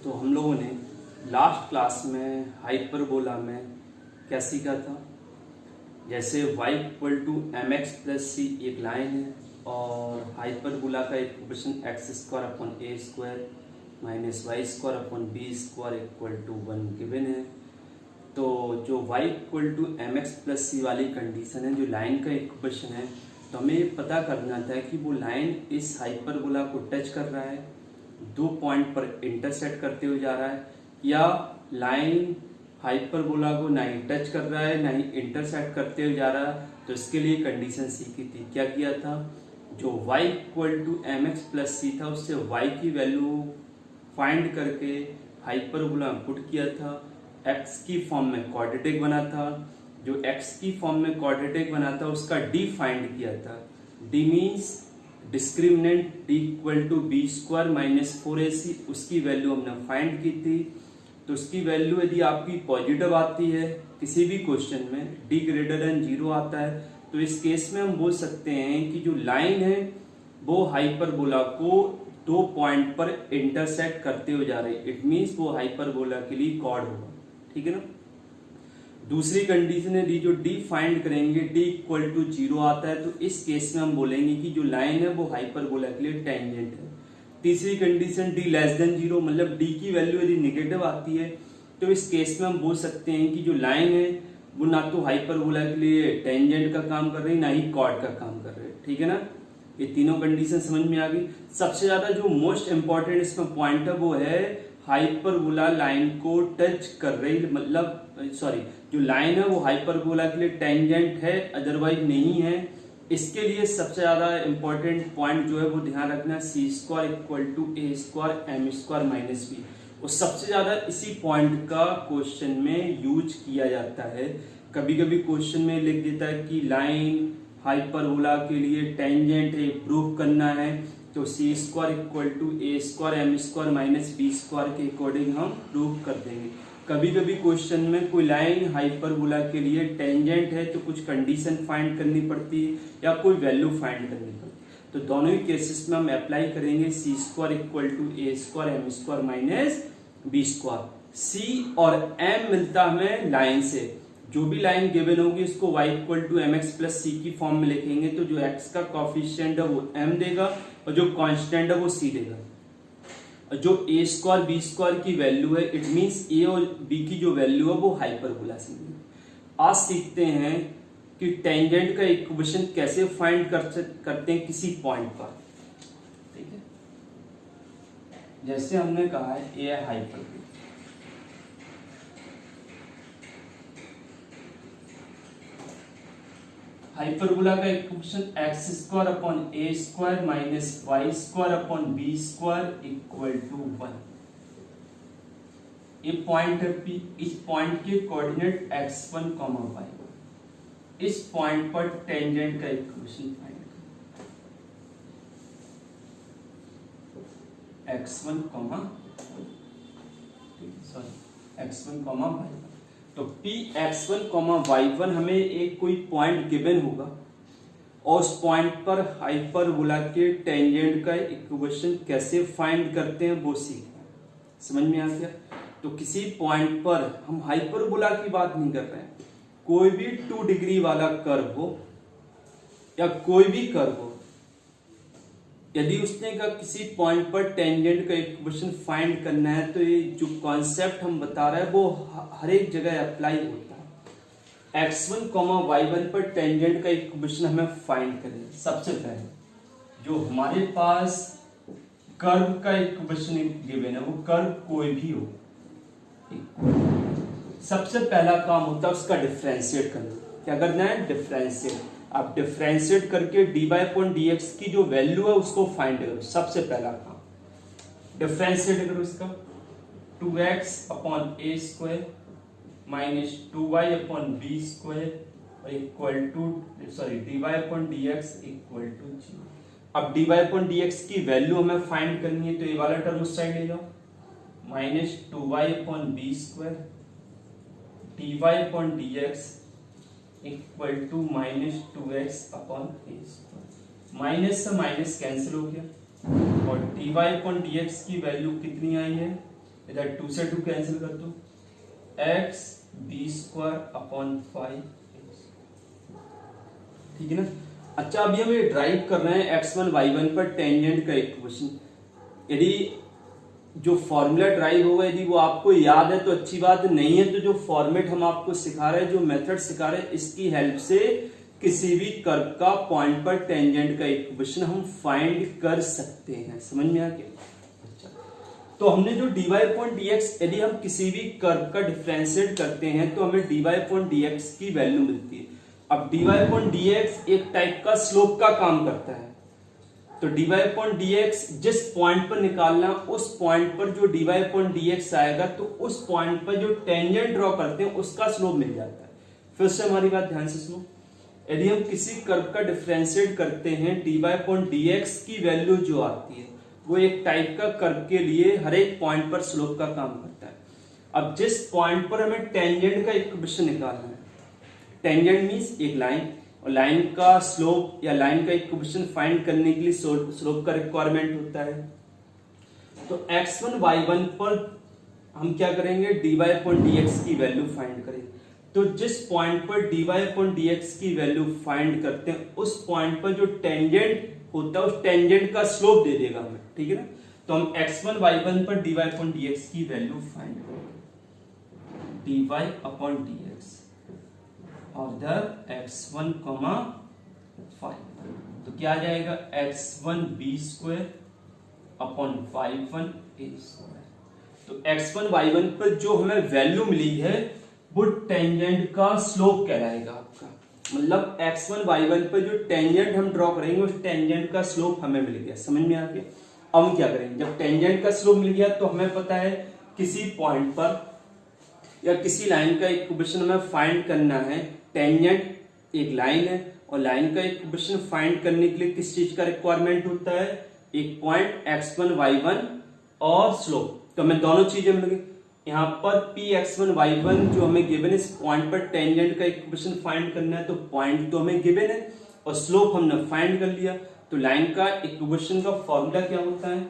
तो हम लोगों ने लास्ट क्लास में हाइपरबोला में क्या सीखा था। जैसे y equal to M X plus C एक लाइन है और हाइपरबोला का equation x square upon A square minus Y square upon B square equal to 1 given है। तो जो y equal to M X plus C वाली condition है, जो लाइन का इक्वेशन है, तो हमें पता करना था कि वो लाइन इस हाइपरबोला को टच कर रहा है, 2 पॉइंट पर इंटरसेक्ट करते हुए जा रहा है, या लाइन हाइपरबोला को ना ही टच कर रहा है ना ही इंटरसेक्ट करते हुए जा रहा है। तो इसके लिए कंडीशन सीखी थी। क्या किया था, जो y equal to M X plus C था उससे y की वैल्यू फाइंड करके हाइपरबोला में पुट किया था। x की फॉर्म में क्वाड्रेटिक बना था, जो x की फॉर्म में क्वाड्रेटिक बना था उसका d फाइंड किया था। d means discriminant d equal to b square minus 4ac, उसकी वैल्यू हमने फाइंड की थी। तो उसकी वैल्यू यदि आपकी पॉजिटिव आती है किसी भी क्वेश्चन में, d ग्रेटर देन 0 आता है, तो इस केस में हम बोल सकते हैं कि जो लाइन है वो हाइपरबोला को 2 पॉइंट पर इंटरसेक्ट करते हुए जा रही है। इट मीन्स वो हाइपरबोला के लिए कॉर्ड होगा, ठीक है ना। दूसरी कंडीशन है जो d फाइंड करेंगे, d इक्वल टू 0 आता है, तो इस केस में हम बोलेंगे कि जो लाइन है वो हाइपरबोला के लिए टेंजेंट है। तीसरी कंडीशन d लेस देन 0, मतलब d की वैल्यू यदि नेगेटिव आती है तो इस केस में हम बोल सकते हैं कि जो लाइन है वो ना तो हाइपरबोला के लिए टेंजेंट का काम कर रही ना ही कॉर्ड का काम कर रही है, ठीक है ना। ये तीनों कंडीशन समझ में आ गई। सबसे ज्यादा जो मोस्ट इंपॉर्टेंट इसमें पॉइंट है वो है हाइपरबोला लाइन को टच कर रही, मतलब सॉरी, जो लाइन है वो हाइपरबोला के लिए टेंजेंट है, अदरवाइज नहीं है। इसके लिए सबसे ज्यादा इंपॉर्टेंट पॉइंट जो है वो ध्यान रखना, C square equal to A square M square minus B. और सबसे ज्यादा इसी पॉइंट का क्वेश्चन में यूज किया जाता है। कभी कभी क्वेश्चन में लिख देता है कि लाइन हाइपरबोला के लिए टेंजेंट है, प्रूफ करना है, तो C square equal to A square M square minus B square के अकॉर्डिंग हम प्रूफ कर देंगे। कभी कभी क्वेश्चन में कोई लाइन हाइपरबोला के लिए टेंजेंट है तो कुछ कंडीशन फाइंड करनी पड़ती है या कोई वैल्यू फाइंड करनी पड़ती है। तो दोनों ही केसेस में हम अप्लाई करेंगे C square equal to A square M square minus B square. C और एम मिलता हमें लाइन से, जो भी लाइन गिवन होगी उसको y equal to M X plus C की फॉर्म में लिखेंगे, तो जो x का कॉफिशिएंट है वो m देगा और जो कांस्टेंट है वो c देगा। और जो a स्क्वायर बी स्क्वायर की वैल्यू है, इट मींस a और b की जो वैल्यू है वो हाइपरबोला से मिलेगी। आज सीखते हैं कि टेंजेंट का इक्वेशन कैसे फाइंड करते हैं किसी पॉइंट पर, ठीक है। जैसे हमने कहा है a है हाइपरबोला, हाइपरबोला का equation x square upon A square minus Y square upon B square equal to 1। ये पॉइंट है P, इस पॉइंट के कोऑर्डिनेट x1, y। इस पॉइंट पर टेंजेंट का इक्वेशन फाइंड x1, y। तो Px1, y1 हमें एक कोई पॉइंट गिवन होगा और उस पॉइंट पर हाइपरबोला के टेंजेंट का इक्वेशन कैसे फाइंड करते हैं वो सीखना है। समझ में आ गया। तो किसी पॉइंट पर हम हाइपरबोला की बात नहीं कर रहे हैं, कोई भी 2 डिग्री वाला कर्व हो या कोई भी कर्व हो, यदि उसने का किसी पॉइंट पर टेंजेंट का इक्वेशन फाइंड करना है, तो ये जो कॉन्सेप्ट हम बता रहे हैं वो हर एक जगह अप्लाई होता है। x1, y1 पर टेंजेंट का इक्वेशन हमें फाइंड करना है। सबसे पहले जो हमारे पास कर्व का इक्वेशन गिवन है, वो कर्व कोई भी हो, सबसे पहला काम होता है उसका डिफरेंशिएट करना। क्या करना है, डिफरेंशिएट। आप डिफरेंशिएट करके dy अपॉन dx की जो वैल्यू है उसको फाइंड करो। सबसे पहला काम डिफरेंशिएट करो इसका, 2x upon A square minus 2y upon B square equal to dy upon dx equal to 0। अब dy अपॉन dx की वैल्यू हमें फाइंड करनी है, तो ये वाला टर्म उस साइड ले जाओ, minus 2y upon B square dy upon dx equal to minus 2x upon A square. Minus से माइनस कैंसिल हो गया और dy अपॉन dx की वैल्यू कितनी आई है, इधर 2 से 2 कैंसिल कर दो, एक्स बी स्क्वायर अपॉन 5, ठीक है ना। अच्छा अभी हम ये ड्राइव कर रहे हैं x1 y1 पर टेंजेंट का इक्वेशन। यदि जो फॉर्मूला ड्राइव होगा यदि वो आपको याद है तो अच्छी बात, नहीं है तो जो फॉर्मेट हम आपको सिखा रहे हैं, जो मेथड सिखा रहे हैं, इसकी हेल्प से किसी भी कर्व का पॉइंट पर टेंजेंट का इक्वेशन हम फाइंड कर सकते हैं। समझ में आ गया? अच्छा, तो हमने जो dy अपॉन dx, यदि हम किसी भी कर्व का डिफरेंशिएट करते हैं तो हमें dy अपॉन dx की वैल्यू मिलती है। अब dy अपॉन dx एक टाइप का स्लोप का काम करता है, तो dy अपॉन dx जिस पॉइंट पर निकालना, उस पॉइंट पर जो dy अपॉन dx आएगा तो उस पॉइंट पर जो टेंजेंट ड्रॉ करते हैं उसका स्लोप मिल जाता है। फिर से हमारी बात ध्यान से सुनो, यदि हम किसी कर्व का डिफरेंशिएट करते हैं, dy अपॉन dx की वैल्यू जो आती है वो एक टाइप का कर्व के लिए हर एक पॉइंट पर स्लोप का काम करता है। अब जिस पॉइंट पर हमें टेंजेंट का इक्वेशन निकालना है, टेंजेंट मींस एक लाइन, और लाइन का स्लोप या लाइन का इक्वेशन फाइंड करने के लिए स्लोप का रिक्वायरमेंट होता है। तो x1 y1 पर हम क्या करेंगे, dy अपॉन dx की वैल्यू फाइंड करेंगे। तो जिस पॉइंट पर dy अपॉन dx की वैल्यू फाइंड करते हैं उस पॉइंट पर जो टेंजेंट होता है उस टेंजेंट का स्लोप दे देगा हमें, ठीक है ना। तो हम x1 y1 पर dy अपॉन dx की वैल्यू फाइंड करेंगे, dy अपॉन dx और इधर x1, 5, तो क्या आ जाएगा, x1 b square upon 5 a square. तो x1 y1 पर जो हमें वैल्यू मिली है वो टेंजेंट का स्लोप कहलाएगा आपका, मतलब x1 y1 पर जो टेंजेंट हम ड्रॉ करेंगे उस टेंजेंट का स्लोप हमें मिल गया। समझ में आ गया? अब हम क्या करेंगे, जब टेंजेंट का स्लोप मिल गया तो हमें पता है किसी पॉइंट पर या किसी लाइन का इक्वेशन हमें फाइंड करना है। टेंजेंट एक लाइन है और लाइन का इक्वेशन फाइंड करने के लिए किस चीज का रिक्वायरमेंट होता है, एक पॉइंट x1 y1 और स्लोप। तो हमें दोनों चीजें मिल गई। यहाँ पर px1 y1 जो हमें गिवन है, इस पॉइंट पर टेंजेंट का इक्वेशन फाइंड करना है, तो पॉइंट तो हमें गिवन है और स्लोप हमने फाइंड कर लिया। तो लाइन का इक्वेशन का फॉर्मूला क्या होता है,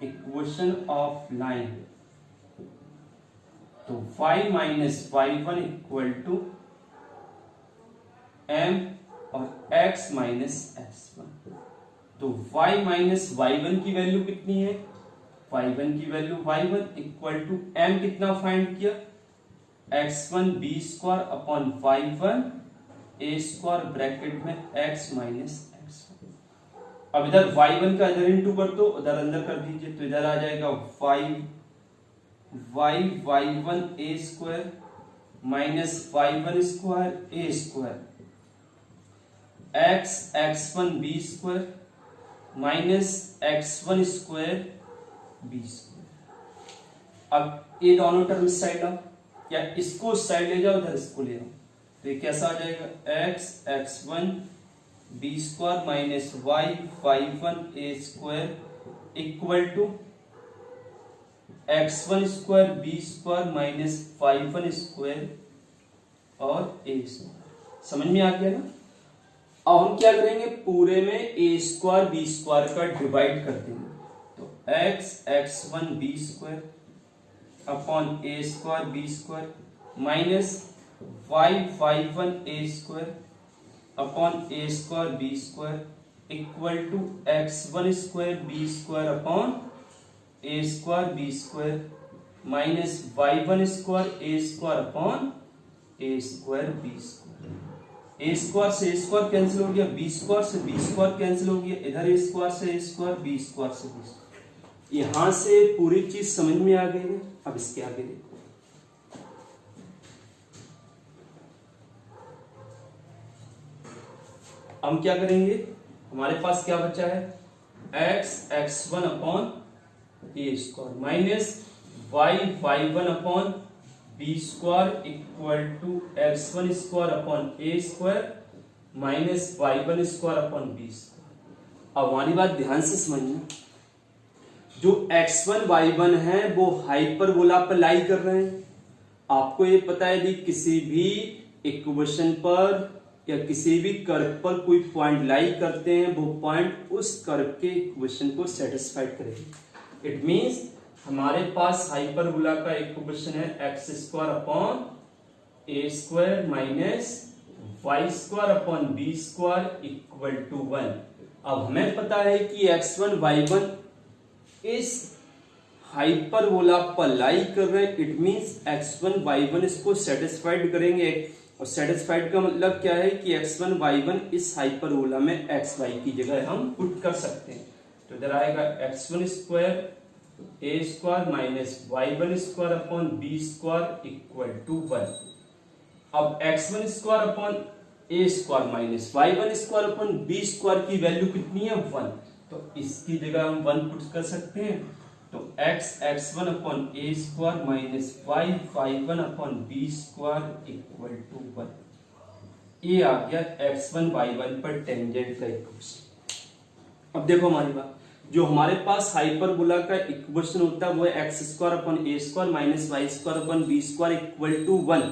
इक्वेशन ऑफ लाइन, तो y minus y1 equal to m और x माइनस s1। तो y माइनस y1 की वैल्यू कितनी है, y1 की value y1 equal to m कितना फाइंड किया, x1 b square upon 5 a square bracket में x माइनस x1। अब इधर y1 का इधर इंटू कर दो, उधर अंदर कर दीजिए, तो इधर आ जाएगा y1 a square minus y1 square a square x1 b square minus x1 square b square. अब ये दोनों टर्म इस साइड लाओ, या इसको उस साइड ले जाओ, इधर इसको ले आओ, तो ये कैसा आ जाएगा, x1 b square minus y1 a square equal to x1 square b square minus 5 square और a स्क्वायर। समझ में आ गया ना। अब हम क्या करेंगे, पूरे में a स्क्वायर b स्क्वायर का डिवाइड कर देंगे, तो x1 b square upon a square b square minus y1 a square upon a square b square equal to x1 square b square upon a square b square minus y1 square a square upon a square b square. a square से a square cancel हो गया, b square से b square cancel हो गया, इधर a square से a square, b square से b square. यहां से पूरी चीज समझ में आ गई है। अब इसके आगे देखो, हम क्या करेंगे, हमारे पास क्या बचा है, x1 upon a square minus y1 upon b square equal to x1 square upon a square minus y1 square upon b square. अब हमारी बात ध्यान से समझना, जो x1 y1 है वो हाइपरबोला पर लाई कर रहे हैं। आपको ये पता है यदि किसी भी इक्वेशन पर या किसी भी कर्व पर कोई पॉइंट लाई करते हैं, वो पॉइंट उस कर्व के इक्वेशन को सेटिस्फाइड करेगी। इट मींस हमारे पास हाइपरबोला का इक्वेशन है x square upon A square minus Y square upon B square equal to 1। अब हमें पता है कि x1 y1 इस हाइपरबोला पर लाई कर रहे हैं, इट मींस x1 y1 इसको सेटिस्फाइड करेंगे। और सेटिस्फाइड का मतलब क्या है कि x1 y1 इस हाइपरबोला में xy की जगह हम पुट कर सकते हैं। तो इधर आएगा x1 square A square minus y1 square upon B square equal to 1। अब x1 स्क्वायर अपॉन ए square minus y1 square upon B square की वैल्यू कितनी है 1, तो इसकी जगह हम 1 पुट कर सकते हैं। तो x1 upon A square minus y1 upon B square equal to 1। ये आ गया x1 y1 पर टेंजेंट का इक्वेशन। अब देखो हमारी बात, जो हमारे पास हाइपरबोला का इक्वेशन होता है वो है x square upon A square minus Y square upon B square equal to 1।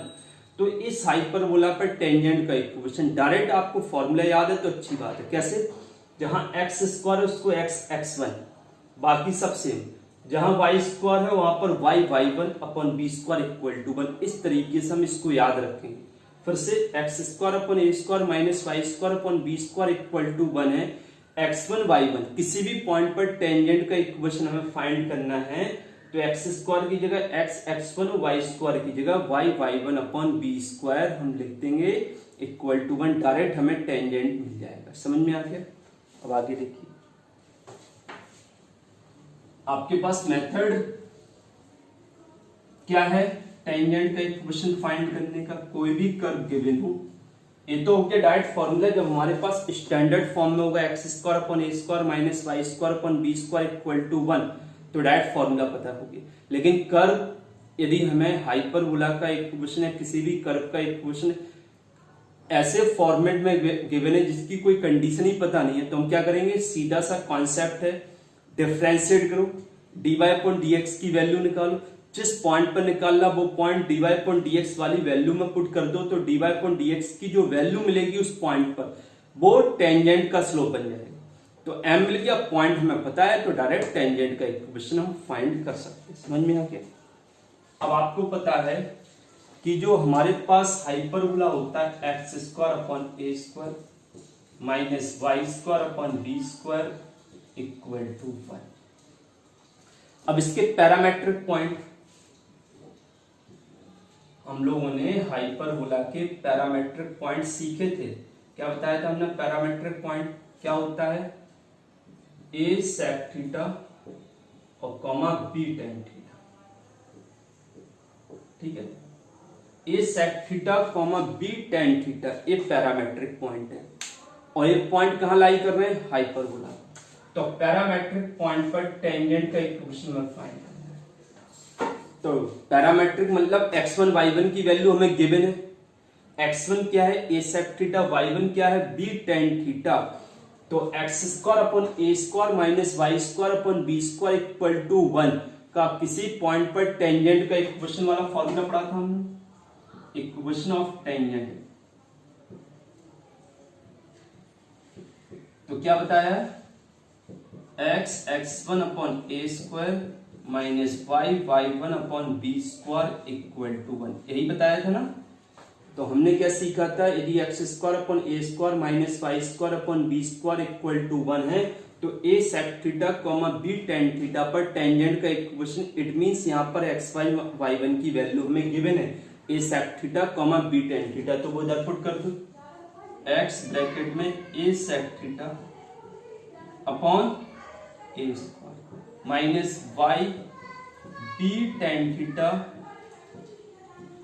तो इस हाइपरबोला पर टेंजेंट का इक्वेशन डायरेक्ट आपको फॉर्मूला याद है तो अच्छी बात है। कैसे? जहां एक्स स्क्वायर है उसको x1, बाकी सब सेम। जहां वाई स्क्वायर है वहां पर y1 upon B square equal to 1। इस तरीके से हम इसको याद रखेंगे। फिर से x square upon A square minus Y square upon B square equal to 1 है। x1 y1 किसी भी पॉइंट पर टेंजेंट का इक्वेशन हमें फाइंड करना है तो एक्स स्क्वायर की जगह x1 और वाई स्क्वायर की जगह y1 अपॉन बी स्क्वायर हम लिख देंगे इक्वल टू 1। डायरेक्ट हमें टेंजेंट मिल जाएगा। समझ में आ गया? अब आगे देखिए, आपके पास मेथड क्या है टेंजेंट का इक्वेशन फाइंड करने का। कोई भी कर्व गिवन हो, ये तो हो गया डायरेक्ट फॉर्मूला। जब हमारे पास स्टैंडर्ड फॉर्म में होगा x square upon A square minus Y square upon B square equal to 1 तो डायरेक्ट फॉर्मूला पता हो गया। लेकिन कर्व यदि हमें हाइपरबोला का इक्वेशन है, किसी भी कर्व का इक्वेशन ऐसे फॉर्मेट में गिवन है जिसकी कोई कंडीशन ही पता नहीं है, तो हम क्या करेंगे, सीधा सा कॉन्सेप्ट है, डिफरेंशिएट करो, dy अपॉन dx की वैल्यू निकालो। जिस पॉइंट पर निकालना वो पॉइंट dy अपॉन dx वाली वैल्यू में पुट कर दो, तो dy अपॉन dx की जो वैल्यू मिलेगी उस पॉइंट पर वो टेंजेंट का स्लोप बन जाएगा। तो m मिल गया, पॉइंट हमें पता है, तो डायरेक्ट टेंजेंट का इक्वेशन हम फाइंड कर सकते हैं। समझ में आ गया? अब आपको पता है कि जो हमारे पास हाइपरबोला होता है x square upon A square minus Y square upon B square equal to 1। अब इसके पैरामेट्रिक पॉइंट, हम लोगों ने हाइपरबोला के पैरामेट्रिक पॉइंट सीखे थे। क्या बताया था हमने? पैरामेट्रिक पॉइंट क्या होता है? ए सेक थीटा और कॉमा बी टेन थीटा। ठीक है, A sec theta comma B tan theta ये पैरामेट्रिक पॉइंट है। और ये पॉइंट कहां लाई कर रहे हैं? हाइपरबोला। तो पैरामेट्रिक पॉइंट पर टेंजेंट का इक्वेशन में फाइंड करना है। तो पैरामेट्रिक मतलब x1 y1 की वैल्यू हमें गिवन है। x1 क्या है? a sec theta. y1 क्या है? b tan theta. तो X square upon A square minus Y square upon B square equal to 1 का किसी पॉइंट पर टेंजेंट का इक्वेशन वाला फॉर्मूला पढ़ा था हमने, इक्वेशन ऑफ टेंजेंट। तो क्या बताया? x1 upon A square minus y1 upon B square equal to 1, यही बताया था ना। तो हमने क्या सीखा था? यदि X square upon A square minus Y square upon B square equal to 1 है तो A sec theta comma B tan theta पर टेंजेंट का इक्वेशन, इट मींस यहाँ पर एक्स वाई y1 की वैल्यू हमें गिवन है A sec theta comma B tan theta, तो वो इधर पुट कर दो। एक्स ब्रैकेट में A sec theta upon A square minus Y B tan theta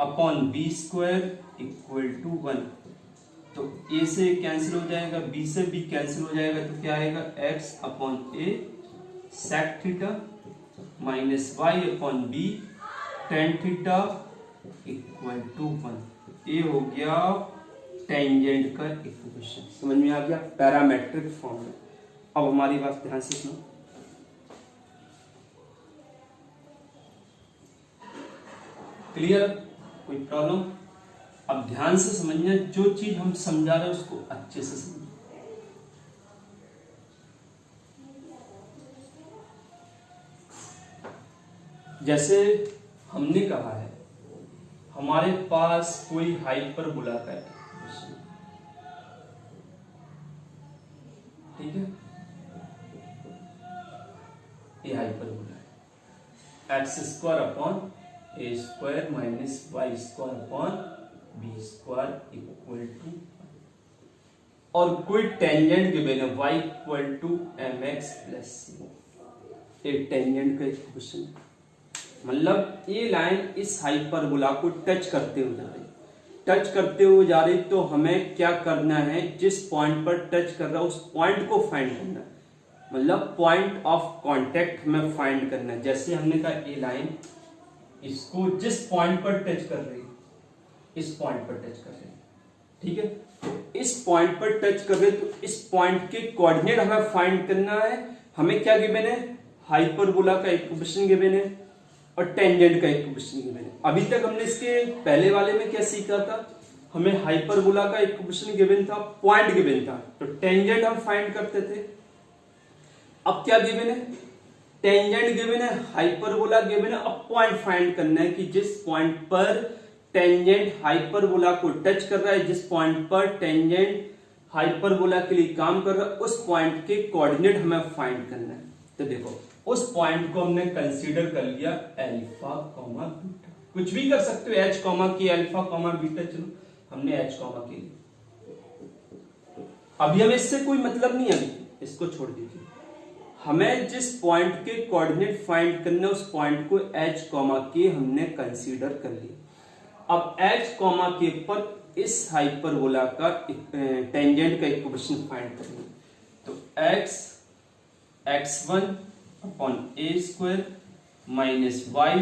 upon B square equal to 1। तो a से कैंसिल हो जाएगा, b से b कैंसिल हो जाएगा, तो क्या आएगा? x upon a sec theta minus y upon b tan theta equal to 1। ये हो गया टेंजेंट का इक्वेशन। समझ में आ गया? पैरामेट्रिक फॉर्म में। अब हमारी बात ध्यान से सुनो। क्लियर? कोई प्रॉब्लम? अब ध्यान से समझना, जो चीज हम समझा रहे हैं उसको अच्छे से समझो। जैसे हमने कहा है हमारे पास कोई हाइपरबोला का इक्वेशन, ठीक है, ये हाइपरबोला है x square upon A square minus Y square upon B square equal to, और कोई टेंजेंट गिवन है y equal to M X plus C, एक टेंजेंट का इक्वेशन, मतलब ये लाइन इस हाइपरबोला को टच करते हुए जा रही, तो हमें क्या करना है, जिस पॉइंट पर टच कर रहा है उस पॉइंट को फाइंड करना है, मतलब पॉइंट ऑफ कांटेक्ट हमें फाइंड करना है। जैसे हमने कहा ये लाइन इसको जिस पॉइंट पर टच कर रही है, इस पॉइंट पर टच कर रही है, ठीक है, तो इस पॉइंट पर टच कर रहे, तो इस पॉइंट के कोऑर्डिनेट हमें फाइंड करना है। हमें क्या गिवन है, हाइपरबोला का इक्वेशन गिवन है और टेंजेंट का इक्वेशन गिवन है। अभी तक हमने इसके पहले वाले में क्या सीखा था, हमें हाइपरबोला का इक्वेशन गिवन था, पॉइंट गिवन था, तो टेंजेंट हम फाइंड करते थे। अब क्या गिवन है, टेंजेंट गिवन है, हाइपरबोला गिवन है, अब पॉइंट फाइंड करना है कि जिस पॉइंट पर टेंजेंट हाइपरबोला को टच कर रहा है, जिस पॉइंट पर टेंजेंट हाइपरबोला के लिए काम कर रहा है, उस पॉइंट के कोऑर्डिनेट हमें फाइंड करना है। तो देखो उस पॉइंट को हमने कंसीडर कर लिया अल्फा कॉमा बीटा, कुछ भी कर सकते हो, एच कॉमा की अल्फा कॉमा बीटा, चलो हमने एच कॉमा की, अभी हमें इससे कोई मतलब नहीं है, अभी इसको छोड़ दीजिए। हमें जिस पॉइंट के कोऑर्डिनेट फाइंड करना है उस पॉइंट को एच कॉमा के हमने कंसीडर कर लिया। अब एच कॉमा के पर इस हाइपरबोला का टेंजेंट का इक्वेशन फाइंड करेंगे, तो x1 upon A square minus Y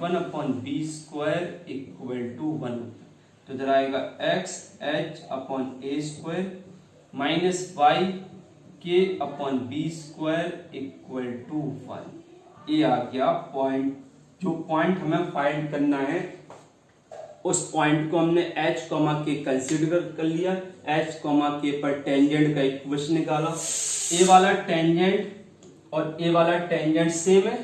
one upon B square equal to 1, तो इधर आएगा x h अपॉन ए स्क्वायर माइनस वाई के upon B square equal to 1। ये आ गया पॉइंट, जो पॉइंट हमें फाइंड करना है उस पॉइंट को हमने h कॉमा के कंसीडर कर लिया, h कॉमा के पर टेंजेंट का इक्वेशन निकाला, ए वाला टेंजेंट और ए वाला टेंजेंट सेम है,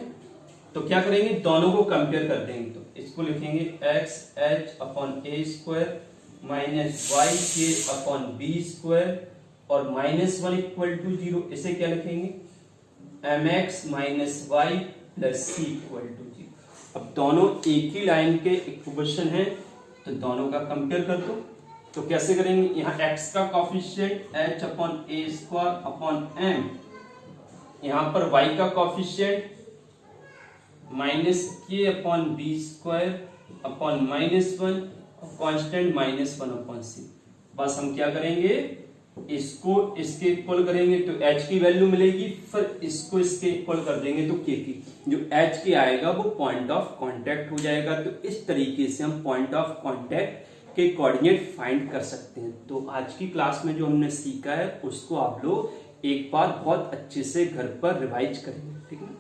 तो क्या करेंगे, दोनों को कंपेयर कर देंगे, तो इसको लिखेंगे एक्स एच अपॉन ए स्क्वायर माइनस वाई के अपॉन बी स्क्वायर और -1 इक्वल टू 0, इसे क्या लिखेंगे, M X minus Y plus C equal to 0। अब दोनों एक ही लाइन के इक्वेशन है, तो दोनों का कंपेयर कर दो। तो कैसे करेंगे, यहाँ x का कॉफिशिएंट h अपॉन ए स्क्वायर अपॉन m, यहाँ पर y का coefficient minus K upon B square upon -1 constant -1 upon C. बस हम क्या करेंगे, इसको इसके इक्वल करेंगे तो h की वैल्यू मिलेगी, फिर इसको इसके इक्वल कर देंगे तो k की, जो h की आएगा वो पॉइंट ऑफ कांटेक्ट हो जाएगा। तो इस तरीके से हम पॉइंट ऑफ कांटेक्ट के कोऑर्डिनेट फाइंड कर सकते हैं। तो आज की क्लास में जो हमने सीखा है उसको आप लोग एक बार बहुत अच्छे से घर पर रिवाइज करेंगे, ठीक है।